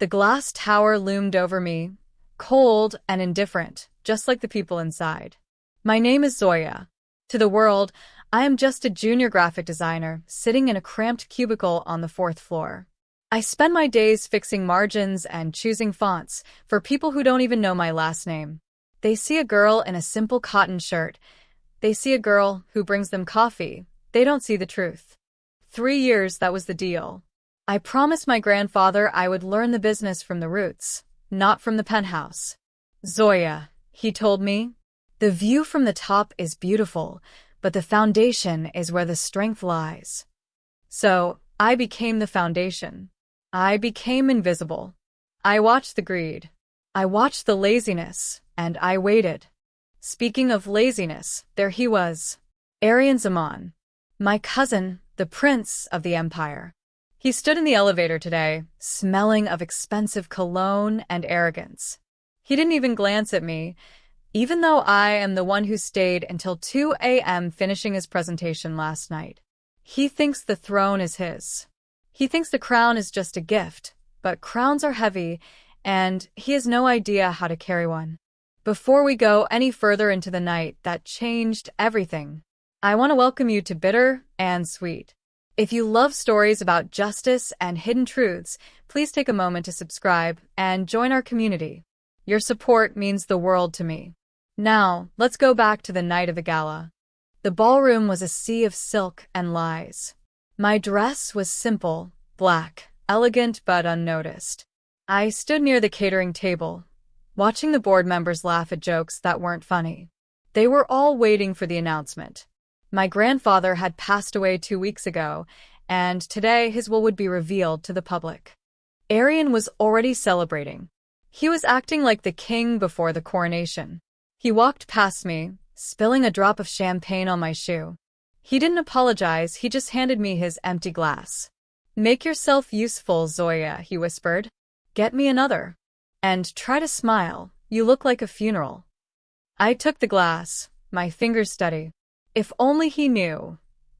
The glass tower loomed over me, cold and indifferent, just like the people inside. My name is Zoya. To the world, I am just a junior graphic designer sitting in a cramped cubicle on the 4th floor. I spend my days fixing margins and choosing fonts for people who don't even know my last name. They see a girl in a simple cotton shirt. They see a girl who brings them coffee. They don't see the truth. 3 years, that was the deal. I promised my grandfather I would learn the business from the roots, not from the penthouse. Zoya, he told me, the view from the top is beautiful, but the foundation is where the strength lies. So, I became the foundation. I became invisible. I watched the greed. I watched the laziness, and I waited. Speaking of laziness, there he was. Aryan Zaman. My cousin, the prince of the empire. He stood in the elevator today, smelling of expensive cologne and arrogance. He didn't even glance at me, even though I am the one who stayed until 2 a.m. finishing his presentation last night. He thinks the throne is his. He thinks the crown is just a gift, but crowns are heavy, and he has no idea how to carry one. Before we go any further into the night that changed everything, I want to welcome you to Bitter and Sweet. If you love stories about justice and hidden truths, please take a moment to subscribe and join our community. Your support means the world to me. Now, let's go back to the night of the gala. The ballroom was a sea of silk and lies. My dress was simple, black, elegant but unnoticed. I stood near the catering table, watching the board members laugh at jokes that weren't funny. They were all waiting for the announcement. My grandfather had passed away 2 weeks ago, and today his will would be revealed to the public. Aryan was already celebrating. He was acting like the king before the coronation. He walked past me, spilling a drop of champagne on my shoe. He didn't apologize, he just handed me his empty glass. "Make yourself useful, Zoya," he whispered. "Get me another. And try to smile, you look like a funeral." I took the glass, my fingers steady. If only he knew.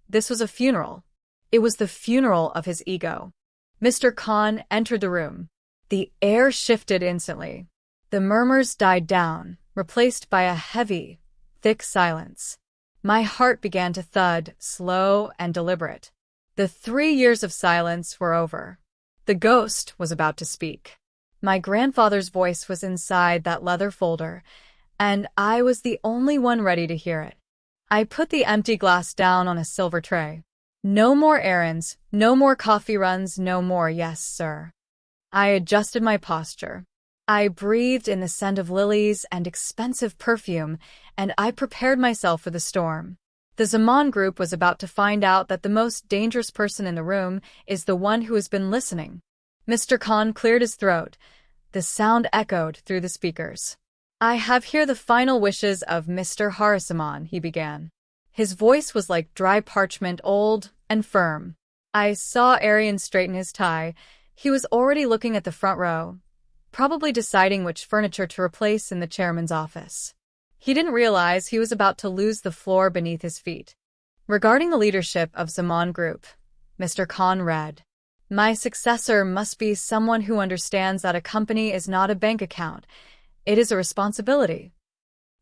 This was a funeral. It was the funeral of his ego. Mr. Khan entered the room. The air shifted instantly. The murmurs died down, replaced by a heavy, thick silence. My heart began to thud, slow and deliberate. The 3 years of silence were over. The ghost was about to speak. My grandfather's voice was inside that leather folder, and I was the only one ready to hear it. I put the empty glass down on a silver tray. No more errands, no more coffee runs, no more "yes, sir." I adjusted my posture. I breathed in the scent of lilies and expensive perfume, and I prepared myself for the storm. The Zaman group was about to find out that the most dangerous person in the room is the one who has been listening. Mr. Khan cleared his throat. The sound echoed through the speakers. "I have here the final wishes of Mr. Haris Zaman," he began. His voice was like dry parchment, old and firm. I saw Aryan straighten his tie. He was already looking at the front row, probably deciding which furniture to replace in the chairman's office. He didn't realize he was about to lose the floor beneath his feet. Regarding the leadership of Zaman Group, Mr. Khan read, "My successor must be someone who understands that a company is not a bank account. It is a responsibility."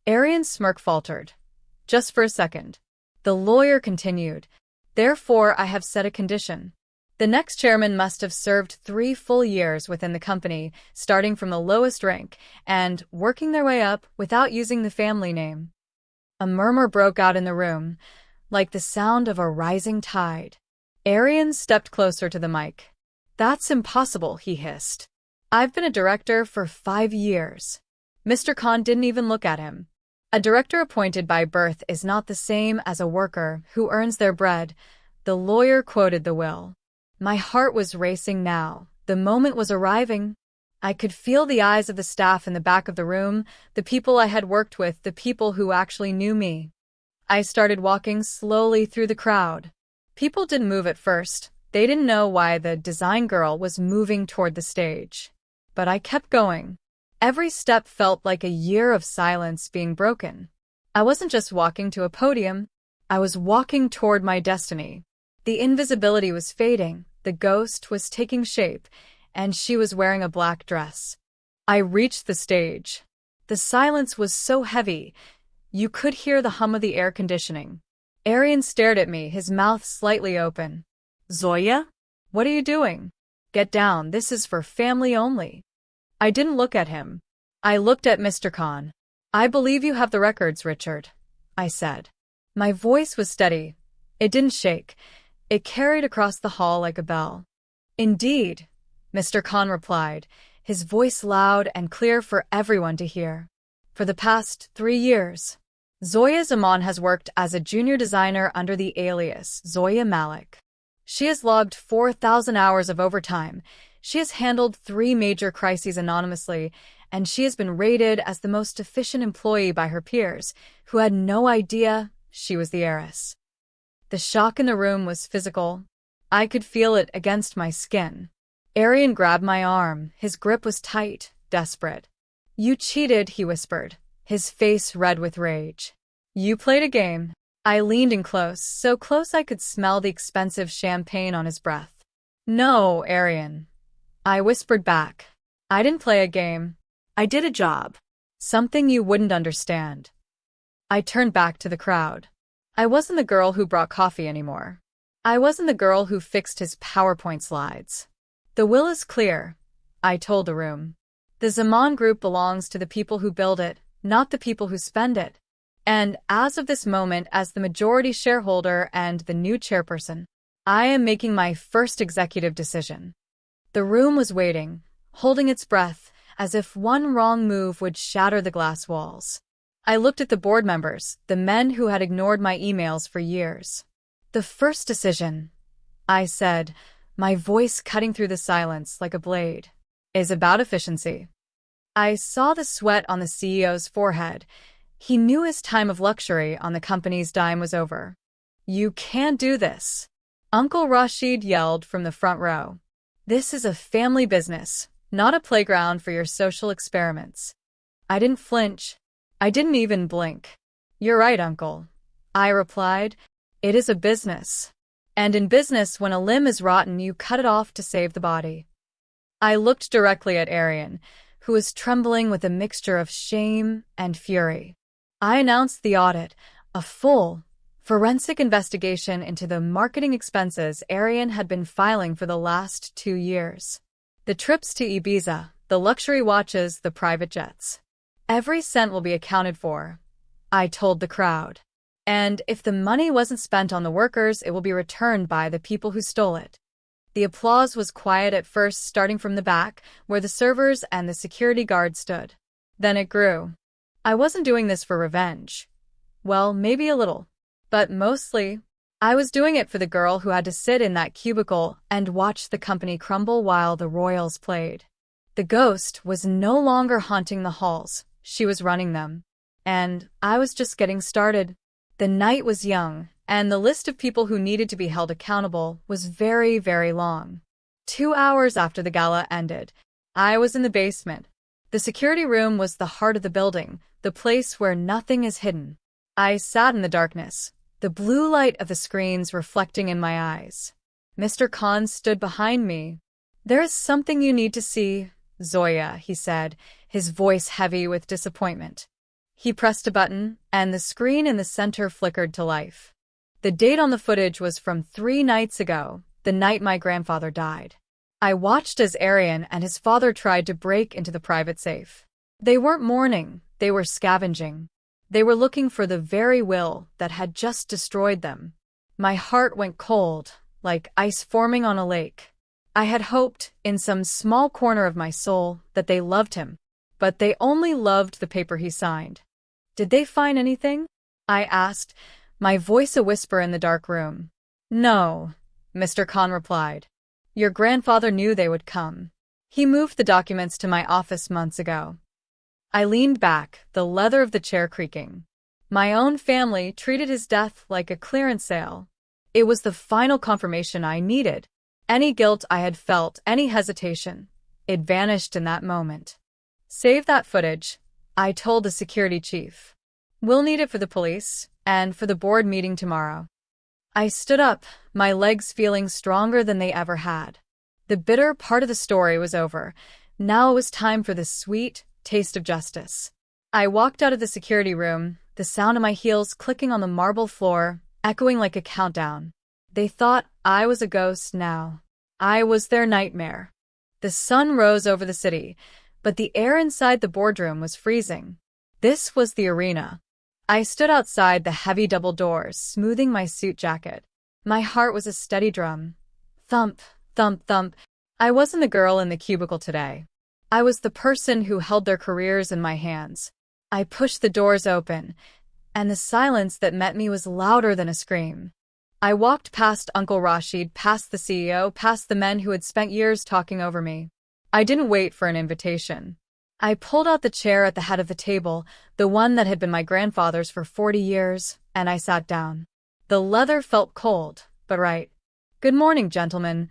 Aryan's smirk faltered. "Just for a second." The lawyer continued, "Therefore, I have set a condition. The next chairman must have served 3 full years within the company, starting from the lowest rank and working their way up without using the family name." A murmur broke out in the room, like the sound of a rising tide. Aryan stepped closer to the mic. "That's impossible," he hissed. "I've been a director for 5 years. Mr. Khan didn't even look at him. "A director appointed by birth is not the same as a worker who earns their bread." The lawyer quoted the will. My heart was racing now. The moment was arriving. I could feel the eyes of the staff in the back of the room, the people I had worked with, the people who actually knew me. I started walking slowly through the crowd. People didn't move at first. They didn't know why the design girl was moving toward the stage. But I kept going. Every step felt like a year of silence being broken. I wasn't just walking to a podium. I was walking toward my destiny. The invisibility was fading. The ghost was taking shape, and she was wearing a black dress. I reached the stage. The silence was so heavy, you could hear the hum of the air conditioning. Aryan stared at me, his mouth slightly open. Zoya? What are you doing? Get down, this is for family only. I didn't look at him. I looked at Mr. Khan. I believe you have the records, Richard, I said. My voice was steady. It didn't shake. It carried across the hall like a bell. Indeed, Mr. Khan replied, his voice loud and clear for everyone to hear. For the past 3 years, Zoya Zaman has worked as a junior designer under the alias Zoya Malik. She has logged 4,000 hours of overtime. She has handled 3 major crises anonymously, and she has been rated as the most efficient employee by her peers, who had no idea she was the heiress. The shock in the room was physical. I could feel it against my skin. Aryan grabbed my arm. His grip was tight, desperate. You cheated, he whispered, his face red with rage. You played a game. I leaned in close, so close I could smell the expensive champagne on his breath. No, Aryan, I whispered back. I didn't play a game. I did a job. Something you wouldn't understand. I turned back to the crowd. I wasn't the girl who brought coffee anymore. I wasn't the girl who fixed his PowerPoint slides. The will is clear, I told the room. The Zaman Group belongs to the people who build it, not the people who spend it. And as of this moment, as the majority shareholder and the new chairperson, I am making my first executive decision. The room was waiting, holding its breath, as if one wrong move would shatter the glass walls. I looked at the board members, the men who had ignored my emails for years. The first decision, I said, my voice cutting through the silence like a blade, is about efficiency. I saw the sweat on the CEO's forehead. He knew his time of luxury on the company's dime was over. You can't do this, Uncle Rashid yelled from the front row. This is a family business, not a playground for your social experiments. I didn't flinch. I didn't even blink. You're right, Uncle, I replied. It is a business. And in business, when a limb is rotten, you cut it off to save the body. I looked directly at Aryan, who was trembling with a mixture of shame and fury. I announced the audit, a full, forensic investigation into the marketing expenses Aryan had been filing for the last 2 years. The trips to Ibiza, the luxury watches, the private jets. Every cent will be accounted for, I told the crowd. And if the money wasn't spent on the workers, it will be returned by the people who stole it. The applause was quiet at first, starting from the back, where the servers and the security guards stood. Then it grew. I wasn't doing this for revenge. Well, maybe a little. But mostly, I was doing it for the girl who had to sit in that cubicle and watch the company crumble while the royals played. The ghost was no longer haunting the halls. She was running them. And I was just getting started. The night was young, and the list of people who needed to be held accountable was very, very long. 2 hours after the gala ended, I was in the basement. The security room was the heart of the building, the place where nothing is hidden. I sat in the darkness, the blue light of the screens reflecting in my eyes. Mr. Khan stood behind me. There is something you need to see, Zoya, he said, his voice heavy with disappointment. He pressed a button, and the screen in the center flickered to life. The date on the footage was from 3 nights ago, the night my grandfather died. I watched as Aryan and his father tried to break into the private safe. They weren't mourning, they were scavenging. They were looking for the very will that had just destroyed them. My heart went cold, like ice forming on a lake. I had hoped, in some small corner of my soul, that they loved him. But they only loved the paper he signed. Did they find anything? I asked, my voice a whisper in the dark room. No, Mr. Khan replied. Your grandfather knew they would come. He moved the documents to my office months ago. I leaned back, the leather of the chair creaking. My own family treated his death like a clearance sale. It was the final confirmation I needed. Any guilt I had felt, any hesitation, it vanished in that moment. Save that footage, I told the security chief. We'll need it for the police, and for the board meeting tomorrow. I stood up, my legs feeling stronger than they ever had. The bitter part of the story was over. Now it was time for the sweet taste of justice. I walked out of the security room, the sound of my heels clicking on the marble floor, echoing like a countdown. They thought I was a ghost now. I was their nightmare. The sun rose over the city, but the air inside the boardroom was freezing. This was the arena. I stood outside the heavy double doors, smoothing my suit jacket. My heart was a steady drum. Thump, thump, thump. I wasn't the girl in the cubicle today. I was the person who held their careers in my hands. I pushed the doors open, and the silence that met me was louder than a scream. I walked past Uncle Rashid, past the CEO, past the men who had spent years talking over me. I didn't wait for an invitation. I pulled out the chair at the head of the table, the one that had been my grandfather's for 40 years, and I sat down. The leather felt cold, but right. "Good morning, gentlemen,"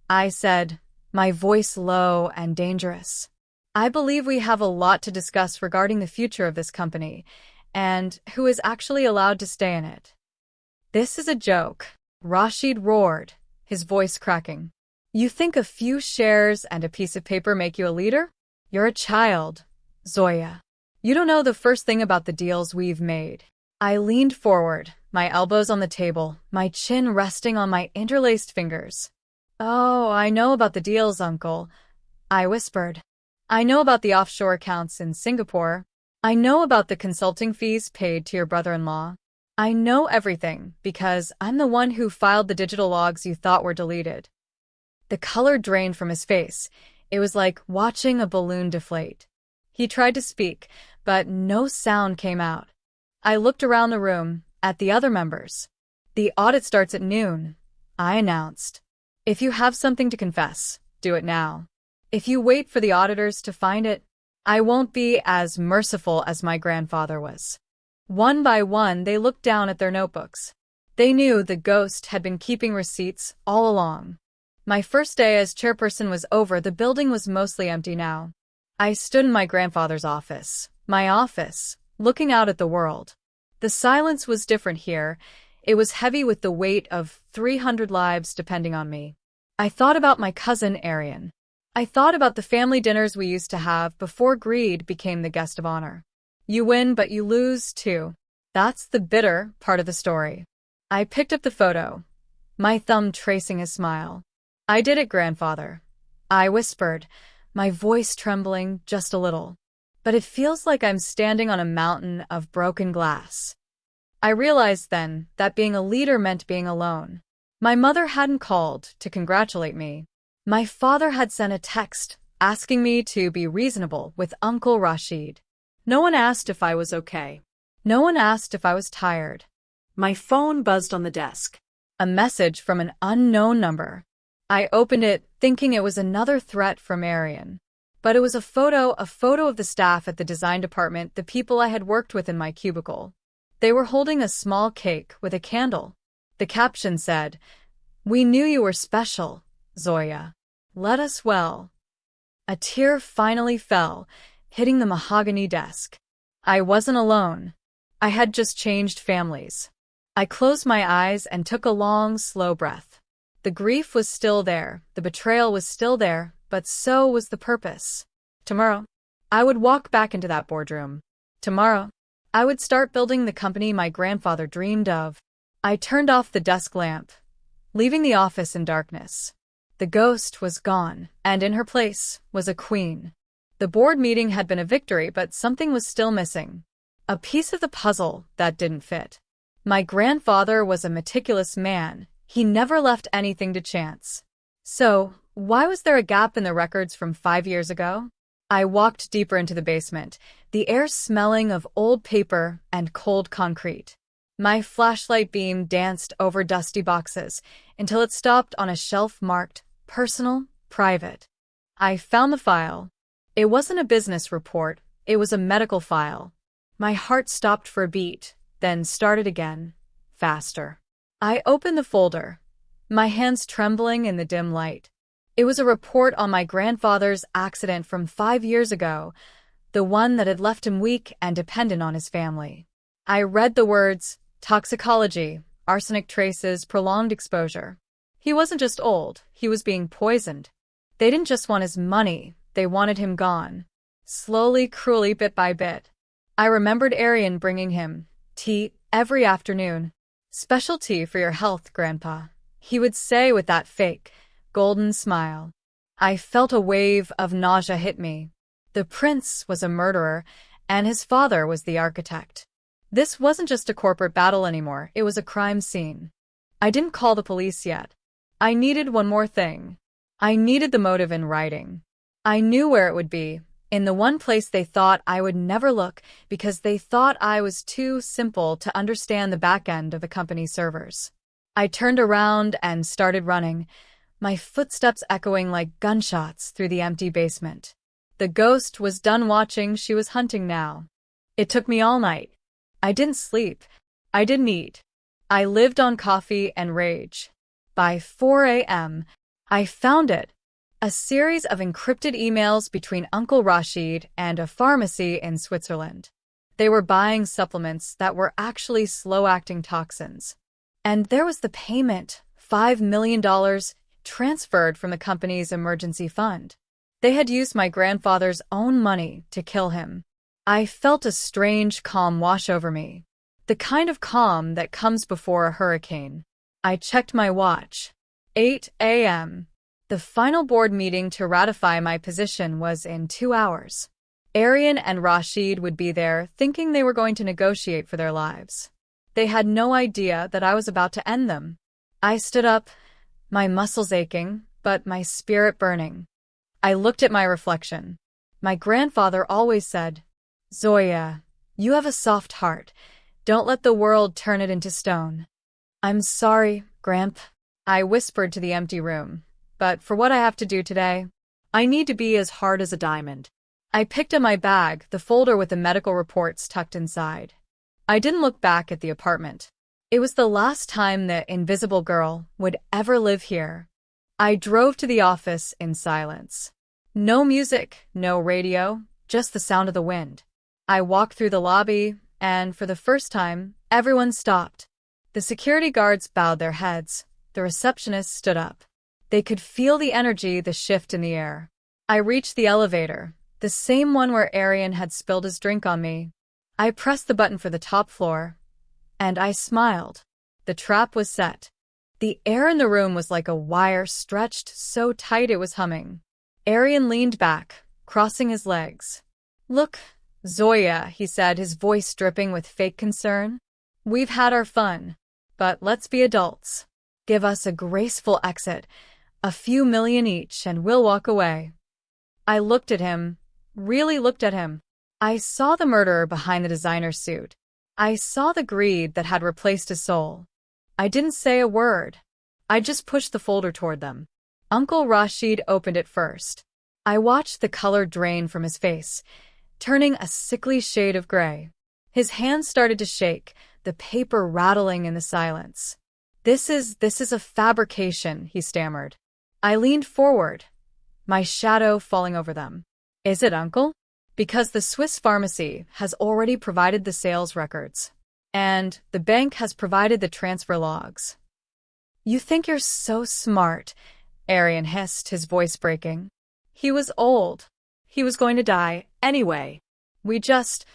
I said, my voice low and dangerous. "I believe we have a lot to discuss regarding the future of this company, and who is actually allowed to stay in it." "This is a joke," Rashid roared, his voice cracking. "You think a few shares and a piece of paper make you a leader? You're a child, Zoya. You don't know the first thing about the deals we've made." I leaned forward, my elbows on the table, my chin resting on my interlaced fingers. "Oh, I know about the deals, Uncle," I whispered. "I know about the offshore accounts in Singapore. I know about the consulting fees paid to your brother-in-law. I know everything because I'm the one who filed the digital logs you thought were deleted." The color drained from his face. It was like watching a balloon deflate. He tried to speak, but no sound came out. I looked around the room, at the other members. "The audit starts at noon," I announced. "If you have something to confess, do it now. If you wait for the auditors to find it, I won't be as merciful as my grandfather was." One by one, they looked down at their notebooks. They knew the ghost had been keeping receipts all along. My first day as chairperson was over. The building was mostly empty now. I stood in my grandfather's office, looking out at the world. The silence was different here. It was heavy with the weight of 300 lives depending on me. I thought about my cousin Aryan. I thought about the family dinners we used to have before greed became the guest of honor. You win, but you lose, too. That's the bitter part of the story. I picked up the photo, my thumb tracing his smile. "I did it, grandfather," I whispered, my voice trembling just a little. "But it feels like I'm standing on a mountain of broken glass." I realized then that being a leader meant being alone. My mother hadn't called to congratulate me. My father had sent a text asking me to be reasonable with Uncle Rashid. No one asked if I was okay. No one asked if I was tired. My phone buzzed on the desk. A message from an unknown number. I opened it, thinking it was another threat from Aryan. But it was a photo of the staff at the design department, the people I had worked with in my cubicle. They were holding a small cake with a candle. The caption said, "We knew you were special, Zoya. Let us well." A tear finally fell, hitting the mahogany desk. I wasn't alone. I had just changed families. I closed my eyes and took a long, slow breath. The grief was still there, the betrayal was still there, but so was the purpose. Tomorrow, I would walk back into that boardroom. Tomorrow, I would start building the company my grandfather dreamed of. I turned off the desk lamp, leaving the office in darkness. The ghost was gone, and in her place was a queen. The board meeting had been a victory, but something was still missing. A piece of the puzzle that didn't fit. My grandfather was a meticulous man. He never left anything to chance. So, why was there a gap in the records from 5 years ago? I walked deeper into the basement, the air smelling of old paper and cold concrete. My flashlight beam danced over dusty boxes until it stopped on a shelf marked Personal, Private. I found the file. It wasn't a business report, it was a medical file. My heart stopped for a beat, then started again, faster. I opened the folder, my hands trembling in the dim light. It was a report on my grandfather's accident from 5 years ago, the one that had left him weak and dependent on his family. I read the words, toxicology, arsenic traces, prolonged exposure. He wasn't just old, he was being poisoned. They didn't just want his money, they wanted him gone. Slowly, cruelly, bit by bit. I remembered Aryan bringing him tea every afternoon. "Special tea for your health, Grandpa," he would say with that fake, golden smile. I felt a wave of nausea hit me. The prince was a murderer, and his father was the architect. This wasn't just a corporate battle anymore, it was a crime scene. I didn't call the police yet. I needed one more thing. I needed the motive in writing. I knew where it would be, in the one place they thought I would never look because they thought I was too simple to understand the back end of the company's servers. I turned around and started running, my footsteps echoing like gunshots through the empty basement. The ghost was done watching, she was hunting now. It took me all night. I didn't sleep. I didn't eat. I lived on coffee and rage. By 4 a.m., I found it. A series of encrypted emails between Uncle Rashid and a pharmacy in Switzerland. They were buying supplements that were actually slow-acting toxins. And there was the payment, $5 million, transferred from the company's emergency fund. They had used my grandfather's own money to kill him. I felt a strange calm wash over me. The kind of calm that comes before a hurricane. I checked my watch. 8 a.m. The final board meeting to ratify my position was in 2 hours. Aryan and Rashid would be there, thinking they were going to negotiate for their lives. They had no idea that I was about to end them. I stood up, my muscles aching, but my spirit burning. I looked at my reflection. My grandfather always said, "Zoya, you have a soft heart. Don't let the world turn it into stone." "I'm sorry, Gramp," I whispered to the empty room. "But for what I have to do today, I need to be as hard as a diamond." I picked up my bag, the folder with the medical reports tucked inside. I didn't look back at the apartment. It was the last time the invisible girl would ever live here. I drove to the office in silence. No music, no radio, just the sound of the wind. I walked through the lobby, and for the first time, everyone stopped. The security guards bowed their heads. The receptionist stood up. They could feel the energy, the shift in the air. I reached the elevator, the same one where Aryan had spilled his drink on me. I pressed the button for the top floor, and I smiled. The trap was set. The air in the room was like a wire stretched so tight it was humming. Aryan leaned back, crossing his legs. "Look, Zoya," he said, his voice dripping with fake concern. "We've had our fun, but let's be adults. Give us a graceful exit, a few million each, and we'll walk away." I looked at him, really looked at him. I saw the murderer behind the designer suit. I saw the greed that had replaced his soul. I didn't say a word. I just pushed the folder toward them. Uncle Rashid opened it first. I watched the color drain from his face, turning a sickly shade of gray. His hands started to shake, the paper rattling in the silence. This is a fabrication," he stammered. I leaned forward, my shadow falling over them. "Is it, Uncle?" "Because the Swiss pharmacy has already provided the sales records. And the bank has provided the transfer logs." "You think you're so smart," Aryan hissed, his voice breaking. He was old. He was going to die anyway. We just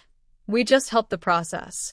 helped the process."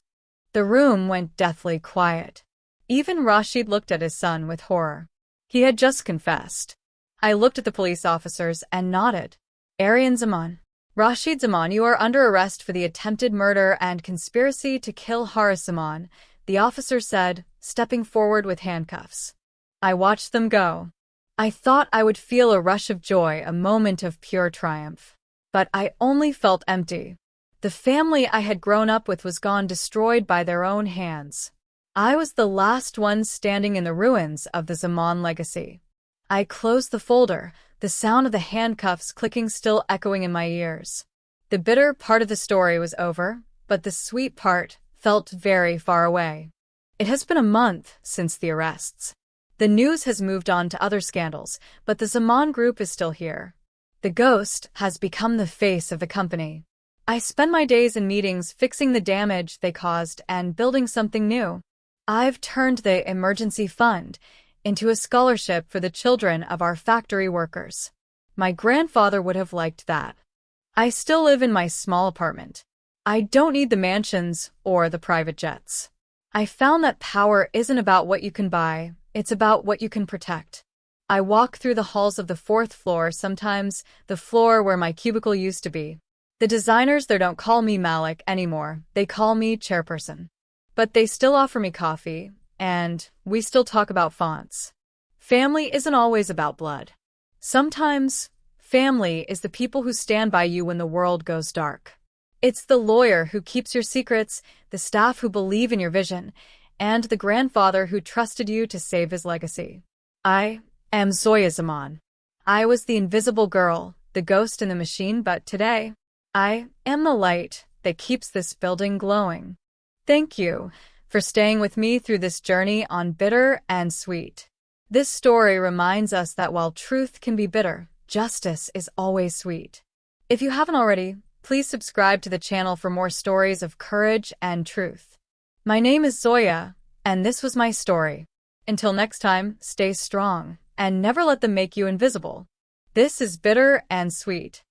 The room went deathly quiet. Even Rashid looked at his son with horror. He had just confessed. I looked at the police officers and nodded. "Aryan Zaman. Rashid Zaman, you are under arrest for the attempted murder and conspiracy to kill Haris Zaman," the officer said, stepping forward with handcuffs. I watched them go. I thought I would feel a rush of joy, a moment of pure triumph. But I only felt empty. The family I had grown up with was gone, destroyed by their own hands. I was the last one standing in the ruins of the Zaman legacy. I closed the folder, the sound of the handcuffs clicking still echoing in my ears. The bitter part of the story was over, but the sweet part felt very far away. It has been a month since the arrests. The news has moved on to other scandals, but the Zaman group is still here. The ghost has become the face of the company. I spend my days in meetings fixing the damage they caused and building something new. I've turned the emergency fund into a scholarship for the children of our factory workers. My grandfather would have liked that. I still live in my small apartment. I don't need the mansions or the private jets. I found that power isn't about what you can buy, it's about what you can protect. I walk through the halls of the fourth floor, sometimes the floor where my cubicle used to be. The designers there don't call me Malik anymore, they call me chairperson. But they still offer me coffee, and we still talk about fonts. Family isn't always about blood. Sometimes, family is the people who stand by you when the world goes dark. It's the lawyer who keeps your secrets, the staff who believe in your vision, and the grandfather who trusted you to save his legacy. I am Zoya Zaman. I was the invisible girl, the ghost in the machine, but today, I am the light that keeps this building glowing. Thank you for staying with me through this journey on Bitter and Sweet. This story reminds us that while truth can be bitter, justice is always sweet. If you haven't already, please subscribe to the channel for more stories of courage and truth. My name is Zoya, and this was my story. Until next time, stay strong, and never let them make you invisible. This is Bitter and Sweet.